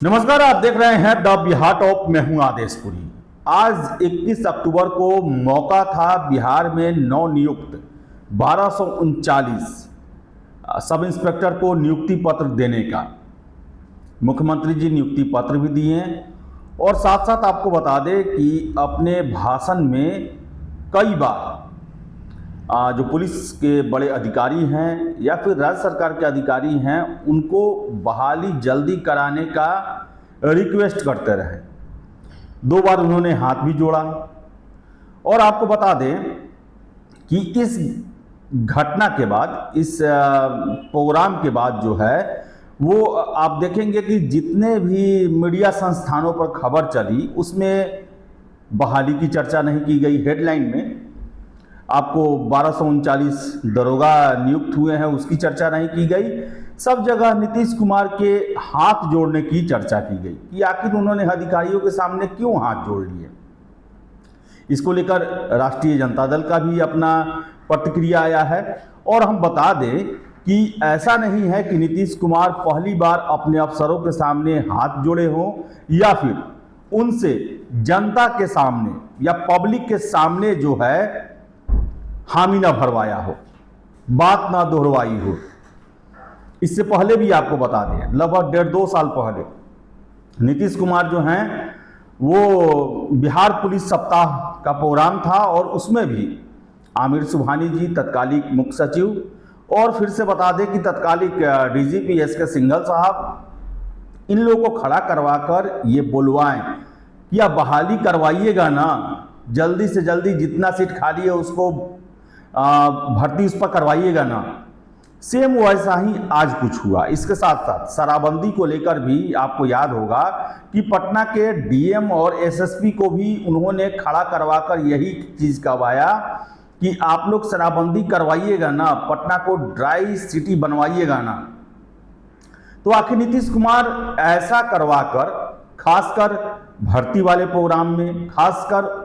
नमस्कार, आप देख रहे हैं द बिहार टॉप। मैं हूं आदेशपुरी। आज 21 अक्टूबर को मौका था बिहार में नवनियुक्त 1239 सब इंस्पेक्टर को नियुक्ति पत्र देने का। मुख्यमंत्री जी नियुक्ति पत्र भी दिए और साथ साथ आपको बता दें कि अपने भाषण में कई बार जो पुलिस के बड़े अधिकारी हैं या फिर राज्य सरकार के अधिकारी हैं उनको बहाली जल्दी कराने का रिक्वेस्ट करते रहे। 2 बार उन्होंने हाथ भी जोड़ा। और आपको बता दें कि इस घटना के बाद, इस प्रोग्राम के बाद जो है वो आप देखेंगे कि जितने भी मीडिया संस्थानों पर खबर चली उसमें बहाली की चर्चा नहीं की गई। हेडलाइन में आपको 1239 दरोगा नियुक्त हुए हैं उसकी चर्चा नहीं की गई। सब जगह नीतीश कुमार के हाथ जोड़ने की चर्चा की गई कि आखिर उन्होंने अधिकारियों के सामने क्यों हाथ जोड़ लिए। इसको लेकर राष्ट्रीय जनता दल का भी अपना प्रतिक्रिया आया है। और हम बता दें कि ऐसा नहीं है कि नीतीश कुमार पहली बार अपने अफसरों के सामने हाथ जोड़े हों या फिर उनसे जनता के सामने या पब्लिक के सामने जो है हामी ना भरवाया हो, बात ना दोहरवाई हो। इससे पहले भी आपको बता दें, लगभग 1.5-2 साल पहले नीतीश कुमार जो हैं वो बिहार पुलिस सप्ताह का प्रोग्राम था और उसमें भी आमिर सुबहानी जी तत्कालिक मुख्य सचिव और फिर से बता दें कि तत्कालिक डीजीपी एस के सिंघल साहब, इन लोगों को खड़ा करवाकर ये बुलवाएं कि आप बहाली करवाइएगा ना, जल्दी से जल्दी जितना सीट खाली है उसको भर्ती उस पर करवाइएगा ना। सेम वैसा ही आज कुछ हुआ। इसके साथ साथ शराबबंदी को लेकर भी आपको याद होगा कि पटना के डीएम और एसएसपी को भी उन्होंने खड़ा करवाकर यही चीज करवाया कि आप लोग शराबबंदी करवाइएगा ना, पटना को ड्राई सिटी बनवाइएगा ना। तो आखिर नीतीश कुमार ऐसा करवाकर, खासकर भर्ती वाले प्रोग्राम में, खासकर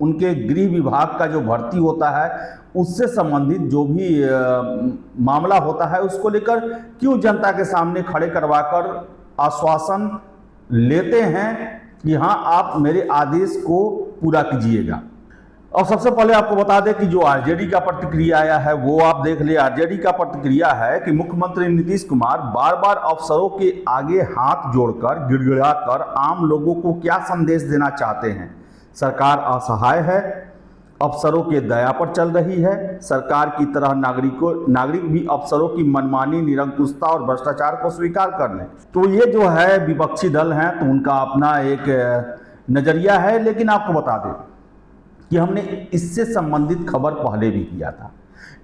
उनके गृह विभाग का जो भर्ती होता है उससे संबंधित जो भी मामला होता है उसको लेकर क्यों जनता के सामने खड़े करवाकर आश्वासन लेते हैं कि हाँ आप मेरे आदेश को पूरा कीजिएगा। और सबसे पहले आपको बता दें कि जो आरजेडी का प्रतिक्रिया आया है वो आप देख ले। आरजेडी का प्रतिक्रिया है कि मुख्यमंत्री नीतीश कुमार बार बार अफसरों के आगे हाथ जोड़कर, गिड़गिड़ाकर आम लोगों को क्या संदेश देना चाहते हैं। सरकार असहाय है, अफसरों के दया पर चल रही है। सरकार की तरह नागरिक भी अफसरों की मनमानी, निरंकुशता और भ्रष्टाचार को स्वीकार कर लें। तो ये जो है विपक्षी दल हैं तो उनका अपना एक नजरिया है। लेकिन आपको बता दें कि हमने इससे संबंधित खबर पहले भी किया था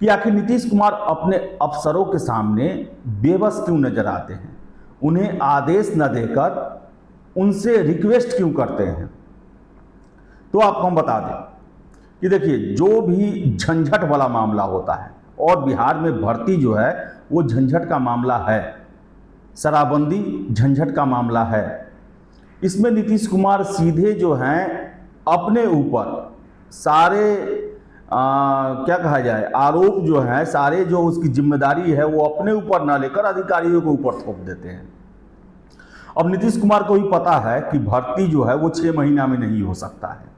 कि आखिर नीतीश कुमार अपने अफसरों के सामने बेबस क्यों नजर आते हैं, उन्हें आदेश न देकर उनसे रिक्वेस्ट क्यों करते हैं। तो आपको हम बता दें कि देखिए, जो भी झंझट वाला मामला होता है और बिहार में भर्ती जो है वो झंझट का मामला है, शराबबंदी झंझट का मामला है। इसमें नीतीश कुमार सीधे जो हैं अपने ऊपर सारे क्या कहा जाए, आरोप जो है, सारे जो उसकी जिम्मेदारी है वो अपने ऊपर ना लेकर अधिकारियों के ऊपर थोप देते हैं। अब नीतीश कुमार को भी पता है कि भर्ती जो है वो 6 महीना में नहीं हो सकता है।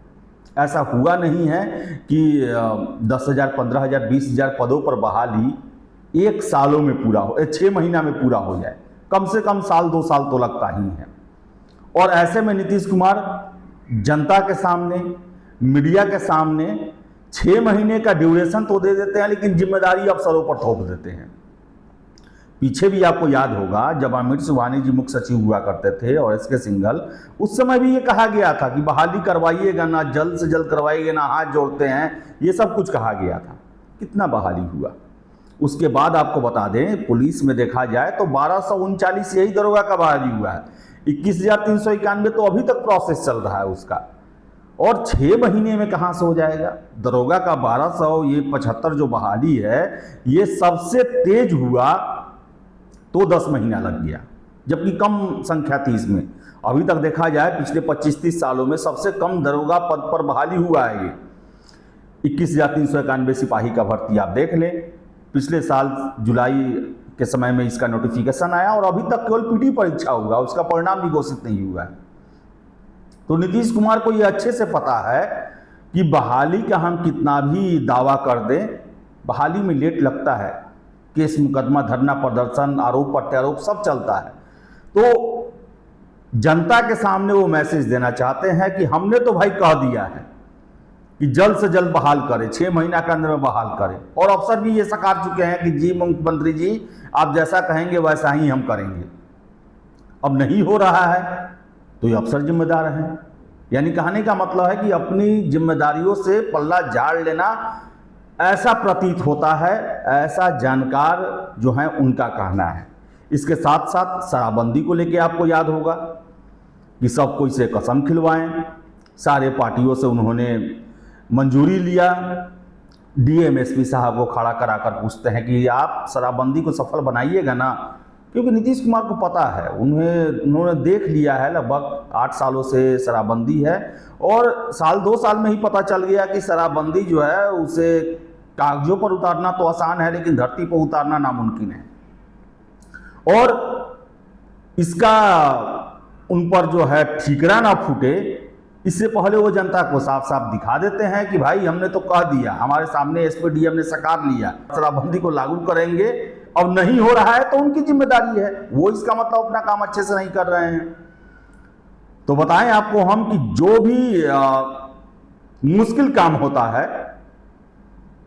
ऐसा हुआ नहीं है कि 10,000, 15,000, 20,000 पदों पर बहाली 1 सालों में पूरा हो, 6 महीना में पूरा हो जाए। कम से कम साल 2 साल तो लगता ही है। और ऐसे में नीतीश कुमार जनता के सामने, मीडिया के सामने 6 महीने का ड्यूरेशन तो दे देते हैं लेकिन जिम्मेदारी अफसरों पर थोप देते हैं। पीछे भी आपको याद होगा जब आमिर सुबहानी जी मुख्य सचिव हुआ करते थे और एस के सिंघल, उस समय भी ये कहा गया था कि बहाली करवाइएगा ना, जल्द से जल्द करवाइएगा ना, हाथ जोड़ते हैं, ये सब कुछ कहा गया था। कितना बहाली हुआ। उसके बाद आपको बता दें पुलिस में देखा जाए तो 1239 यही दरोगा का बहाली हुआ है। 21,391 तो अभी तक प्रोसेस चल रहा है उसका। और 6 महीने में कहाँ से हो जाएगा दरोगा का 1200, ये 75 जो बहाली है ये सबसे तेज हुआ तो 10 महीना लग गया, जबकि कम संख्या थी इसमें। अभी तक देखा जाए पिछले 25-30 सालों में सबसे कम दरोगा पद पर बहाली हुआ है ये। 21,391 सिपाही का भर्ती आप देख लें। पिछले साल जुलाई के समय में इसका नोटिफिकेशन आया और अभी तक केवल पीटी परीक्षा हुआ, उसका परिणाम भी घोषित नहीं हुआ है। तो नीतीश कुमार को यह अच्छे से पता है कि बहाली का हम कितना भी दावा कर दें, बहाली में लेट लगता है, केस मुकदमा, धरना प्रदर्शन, आरोप प्रत्यारोप सब चलता है। तो जनता के सामने वो मैसेज देना चाहते हैं कि हमने तो भाई कह दिया है कि जल्द से जल्द बहाल करें, 6 महीना के अंदर में बहाल करें, और अफसर भी ये सकार चुके हैं कि जी मुख्यमंत्री जी आप जैसा कहेंगे वैसा ही हम करेंगे। अब नहीं हो रहा है तो ये अफसर जिम्मेदार हैं। यानी कहने का मतलब है कि अपनी जिम्मेदारियों से पल्ला झाड़ लेना, ऐसा प्रतीत होता है, ऐसा जानकार जो है उनका कहना है। इसके साथ साथ शराबबंदी को लेकर आपको याद होगा कि सब कोई से कसम खिलवाएं, सारे पार्टियों से उन्होंने मंजूरी लिया। डीएम एसपी साहब को खड़ा कराकर पूछते हैं कि आप शराबबंदी को सफल बनाइएगा ना, क्योंकि नीतीश कुमार को पता है, उन्होंने देख लिया है, लगभग 8 सालों से शराबबंदी है और साल 2 साल में ही पता चल गया कि शराबबंदी जो है उसे कागजों पर उतारना तो आसान है लेकिन धरती पर उतारना नामुमकिन है। और इसका उन पर जो है ठीकरा ना फूटे, इससे पहले वो जनता को साफ साफ दिखा देते हैं कि भाई हमने तो कह दिया, हमारे सामने एसपी डीएम ने सकार लिया, शराबबंदी को लागू करेंगे, अब नहीं हो रहा है तो उनकी जिम्मेदारी है, वो इसका मतलब अपना काम अच्छे से नहीं कर रहे हैं। तो बताएं आपको हम कि जो भी मुश्किल काम होता है,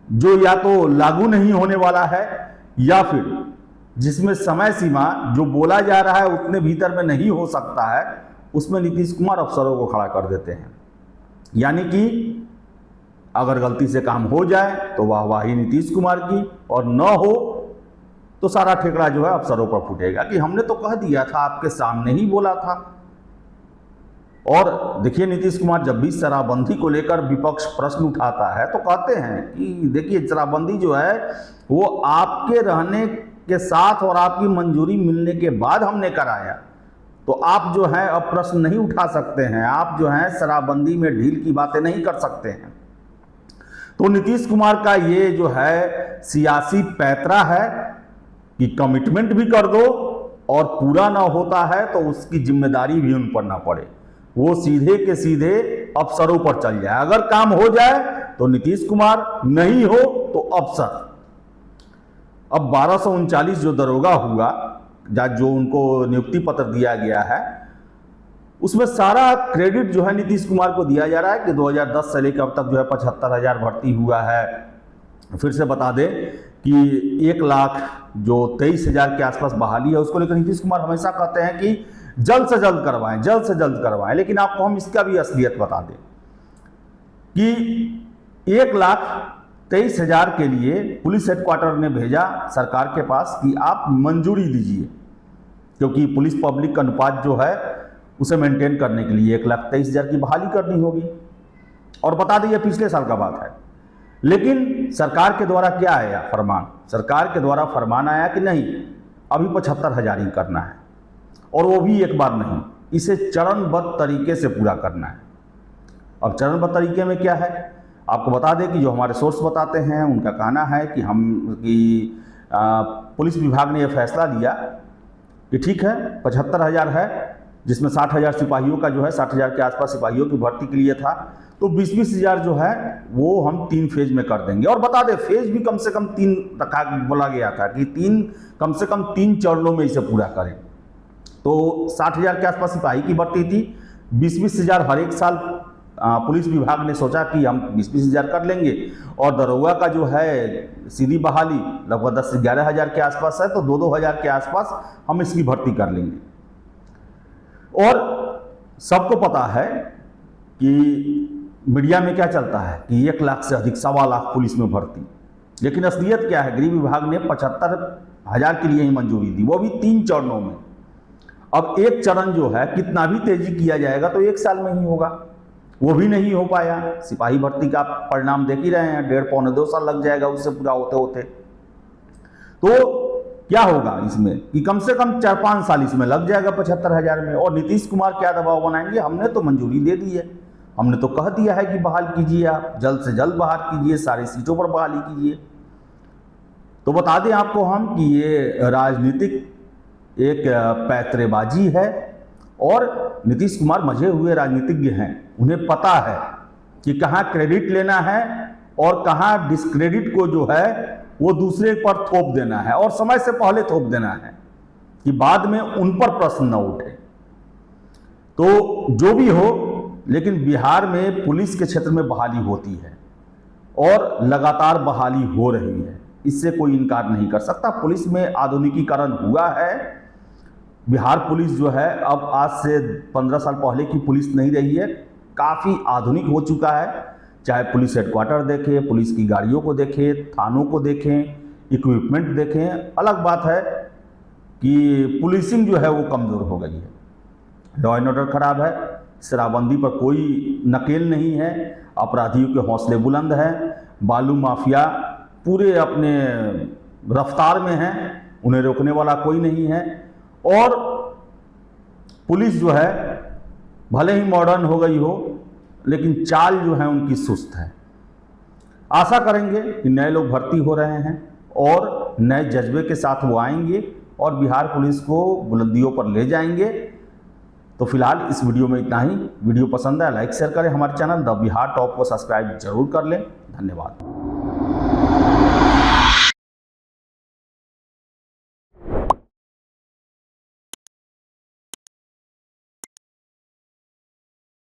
जो या तो लागू नहीं होने वाला है या फिर जिसमें समय सीमा जो बोला जा रहा है उतने भीतर में नहीं हो सकता है, उसमें नीतीश कुमार अफसरों को खड़ा कर देते हैं। यानी कि अगर गलती से काम हो जाए तो वाहवाही नीतीश कुमार की, और न हो तो सारा ठेकड़ा जो है अफसरों पर फूटेगा कि हमने तो कह दिया था, आपके सामने ही बोला था। और देखिए नीतीश कुमार जब भी शराबबंदी को लेकर विपक्ष प्रश्न उठाता है तो कहते हैं कि देखिए शराबबंदी जो है वो आपके रहने के साथ और आपकी मंजूरी मिलने के बाद हमने कराया, तो आप जो है अब प्रश्न नहीं उठा सकते हैं, आप जो है शराबबंदी में ढील की बातें नहीं कर सकते हैं। तो नीतीश कुमार का ये जो है सियासी पैतरा है कि कमिटमेंट भी कर दो और पूरा ना होता है तो उसकी जिम्मेदारी भी उन पर ना पड़े, वो सीधे के सीधे अफसरों पर चल जाए। अगर काम हो जाए तो नीतीश कुमार, नहीं हो तो अफसर। अब 1239 जो दरोगा हुआ, जो उनको नियुक्ति पत्र दिया गया है, उसमें सारा क्रेडिट जो है नीतीश कुमार को दिया जा रहा है कि 2010 से लेकर अब तक जो है 75,000 भर्ती हुआ है। फिर से बता दें कि 1 लाख जो 23,000 के आसपास बहाली है, उसको लेकर नीतीश कुमार हमेशा कहते हैं कि जल्द से जल्द करवाएं, जल्द से जल्द करवाएं। लेकिन आपको हम इसका भी असलियत बता दें कि 1,23,000 के लिए पुलिस हेडक्वार्टर ने भेजा सरकार के पास कि आप मंजूरी दीजिए, क्योंकि पुलिस पब्लिक का अनुपात जो है उसे मेंटेन करने के लिए 1,23,000 की बहाली करनी होगी। और बता दें ये पिछले साल का बात है। लेकिन सरकार के द्वारा क्या आया फरमान, सरकार के द्वारा फरमान आया कि नहीं, अभी 75,000 ही करना है, और वो भी एक बार नहीं, इसे चरणबद्ध तरीके से पूरा करना है। अब चरणबद्ध तरीके में क्या है, आपको बता दें कि जो हमारे सोर्स बताते हैं उनका कहना है कि पुलिस विभाग ने यह फैसला लिया कि ठीक है 75,000 है, जिसमें 60,000 सिपाहियों का जो है 60,000 के आसपास सिपाहियों की भर्ती के लिए था, तो 20,000 जो है वो हम 3 फेज में कर देंगे। और बता दें फेज भी कम से कम 3 रखा बोला गया था कि कम से कम 3 चरणों में इसे पूरा करें। तो 60,000 के आसपास सिपाही की भर्ती थी, 20,000 हर एक साल पुलिस विभाग ने सोचा कि हम 20,000 कर लेंगे। और दरोगा का जो है सीधी बहाली लगभग 10 से 11,000 के आसपास है, तो 2,000 के आसपास हम इसकी भर्ती कर लेंगे। और सबको पता है कि मीडिया में क्या चलता है कि 1 लाख से अधिक, 1.25 लाख पुलिस में भर्ती, लेकिन असलियत क्या है, गृह विभाग ने 75,000 के लिए ही मंजूरी दी, वो भी 3 चरणों में। अब एक चरण जो है कितना भी तेजी किया जाएगा तो 1 साल में ही होगा, वो भी नहीं हो पाया। सिपाही भर्ती का परिणाम देख ही रहे हैं, 1.5-2 साल लग जाएगा उससे पूरा होते होते। तो क्या होगा इसमें कि कम से कम 4-5 साल इसमें लग जाएगा 75,000 में। और नीतीश कुमार क्या दबाव बनाएंगे, हमने तो मंजूरी दे दी है, हमने तो कह दिया है कि बहाल कीजिए, आप जल्द से जल्द बहाल कीजिए, सारी सीटों पर बहाली कीजिए। तो बता दें आपको हम कि ये राजनीतिक एक पैंतरेबाजी है और नीतीश कुमार मजे हुए राजनीतिज्ञ हैं। उन्हें पता है कि कहाँ क्रेडिट लेना है और कहाँ डिस्क्रेडिट को जो है वो दूसरे पर थोप देना है और समय से पहले थोप देना है कि बाद में उन पर प्रश्न न उठे। तो जो भी हो, लेकिन बिहार में पुलिस के क्षेत्र में बहाली होती है और लगातार बहाली हो रही है, इससे कोई इनकार नहीं कर सकता। पुलिस में आधुनिकीकरण हुआ है। बिहार पुलिस जो है अब आज से 15 साल पहले की पुलिस नहीं रही है, काफ़ी आधुनिक हो चुका है। चाहे पुलिस हेडक्वार्टर देखें, पुलिस की गाड़ियों को देखें, थानों को देखें, इक्विपमेंट देखें। अलग बात है कि पुलिसिंग जो है वो कमज़ोर हो गई है, लॉ एंड ऑर्डर खराब है, शराबबंदी पर कोई नकेल नहीं है, अपराधियों के हौसले बुलंद हैं, बालू माफिया पूरे अपने रफ्तार में हैं, उन्हें रोकने वाला कोई नहीं है। और पुलिस जो है भले ही मॉडर्न हो गई हो, लेकिन चाल जो है उनकी सुस्त है। आशा करेंगे कि नए लोग भर्ती हो रहे हैं और नए जज्बे के साथ वो आएंगे और बिहार पुलिस को बुलंदियों पर ले जाएंगे। तो फिलहाल इस वीडियो में इतना ही। वीडियो पसंद है लाइक शेयर करें, हमारे चैनल द बिहार टॉप को सब्सक्राइब जरूर कर लें। धन्यवाद।